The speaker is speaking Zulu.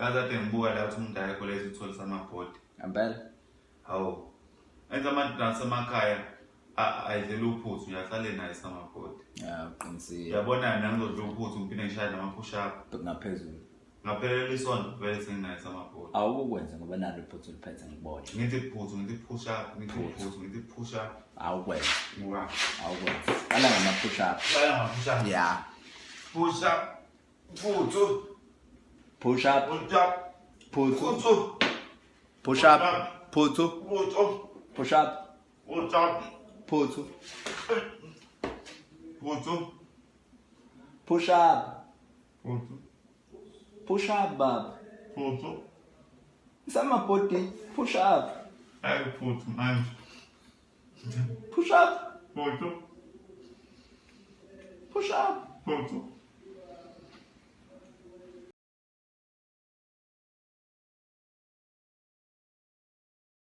Kade ngibuka la ukuthi umuntu ayekholeza ukuthola samabhodi. Ngempela. Hawu. Enza abantu nasemakhaya ayidlela uphuthu uyahlale naye samabhodi. Ya uqinisile. Uyabona nangizodla uphuthu ngiphinde ngishaya nama push up Ngaphezulu. ngaphelele isonto vele senginaye samabhodi. Awukwenza ngoba nalo iphuthu liphethe ngibona. Ngithi iphuthu ngithi push up ngithi push up. Awukwenza. Ngoba Awukwenza. Qala ngama push up. Qala ngama push up. Yeah. Push up. Phuthu. Push up. Push up. Phuthu. Push up. Phuthu. Phuthu. Push up. Push up. Phuthu. Phuthu. Push up. Phuthu. Push up, baba. Phuthu. Samabhodi. Push up. Hayi phuthu manje. Push up. Phuthu. Push up. Phuthu.